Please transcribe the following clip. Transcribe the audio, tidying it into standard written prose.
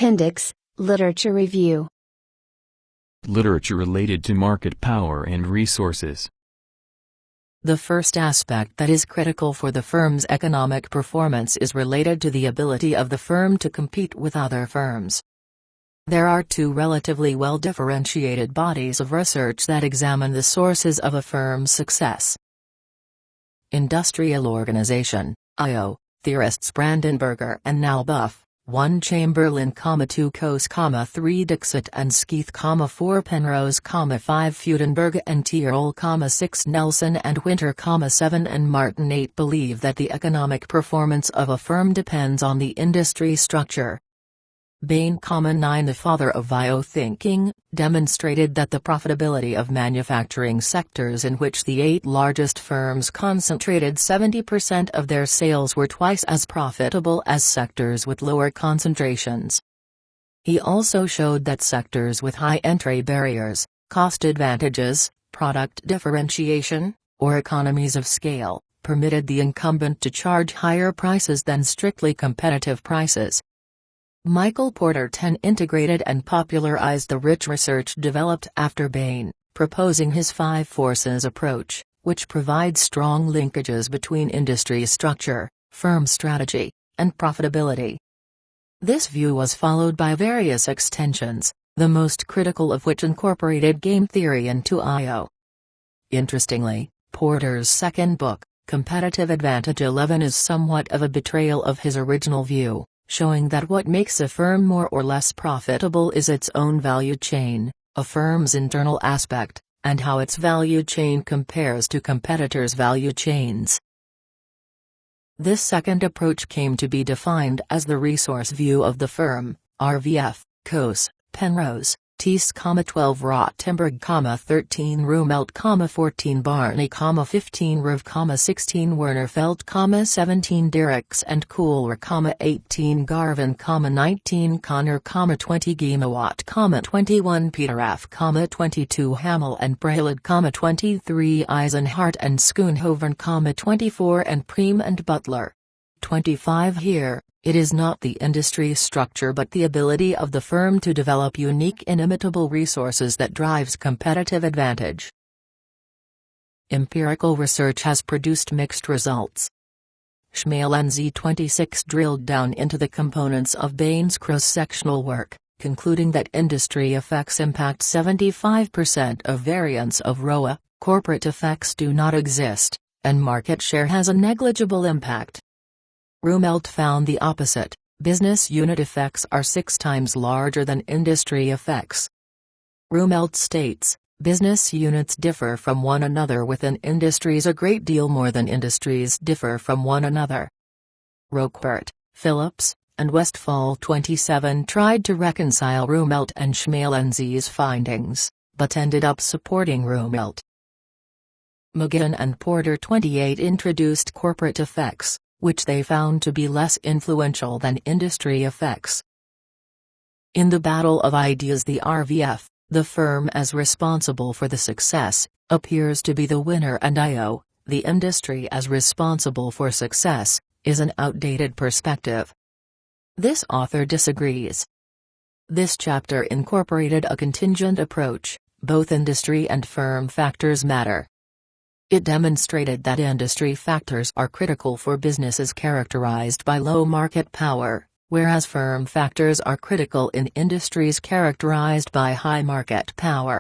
Appendix, Literature Review. Literature related to market power and resources. The first aspect that is critical for the firm's economic performance is related to the ability of the firm to compete with other firms. There are two relatively well-differentiated bodies of research that examine the sources of a firm's success. Industrial Organization, IO, theorists Brandenberger and Nalbuff, 1 Chamberlain, 2 Coase, 3 Dixit and Skeath, 4 Penrose, 5 Freudenberg and Tyrrell, 6 Nelson and Winter, 7 and Martin, 8 believe that the economic performance of a firm depends on the industry structure. Bain, 9 the father of IO thinking, demonstrated that the profitability of manufacturing sectors in which the 8 largest firms concentrated 70% of their sales were twice as profitable as sectors with lower concentrations. He also showed that sectors with high entry barriers, cost advantages, product differentiation, or economies of scale, permitted the incumbent to charge higher prices than strictly competitive prices. Michael Porter 10 integrated and popularized the rich research developed after Bain, proposing his 5 forces approach, which provides strong linkages between industry structure, firm strategy, and profitability. This view was followed by various extensions, the most critical of which incorporated game theory into IO. Interestingly, Porter's second book, Competitive Advantage 11, is somewhat of a betrayal of his original view, showing that what makes a firm more or less profitable is its own value chain, a firm's internal aspect, and how its value chain compares to competitors' value chains. This second approach came to be defined as the resource view of the firm, RVF, Coase, Penrose, Teese, 12 Rottenberg, 13 Rumelt, 14 Barney, 15 Riv, 16 Wernerfeld, 17 Dirks and Kuhler, 18 Garvin, 19 Connor, 20 Gimawatt, 21 Peteraff, 22 Hamel and Brailed, 23 Eisenhart and Schoonhoven, 24 and Preem and Butler. 25 Here, it is not the industry structure but the ability of the firm to develop unique inimitable resources that drives competitive advantage. Empirical research has produced mixed results. Schmalensky 26 drilled down into the components of Bain's cross-sectional work, concluding that industry effects impact 75% of variance of ROA, corporate effects do not exist, and market share has a negligible impact. Rumelt found the opposite, business unit effects are 6 times larger than industry effects. Rumelt states, business units differ from one another within industries a great deal more than industries differ from one another. Roquepert, Phillips, and Westphal 27 tried to reconcile Rumelt and Schmalensky's findings, but ended up supporting Rumelt. McGinn and Porter 28 introduced corporate effects, which they found to be less influential than industry effects. In the battle of ideas, the RVF, the firm as responsible for the success, appears to be the winner, and IO, the industry as responsible for success, is an outdated perspective. This author disagrees. This chapter incorporated a contingent approach, both industry and firm factors matter. It demonstrated that industry factors are critical for businesses characterized by low market power, whereas firm factors are critical in industries characterized by high market power.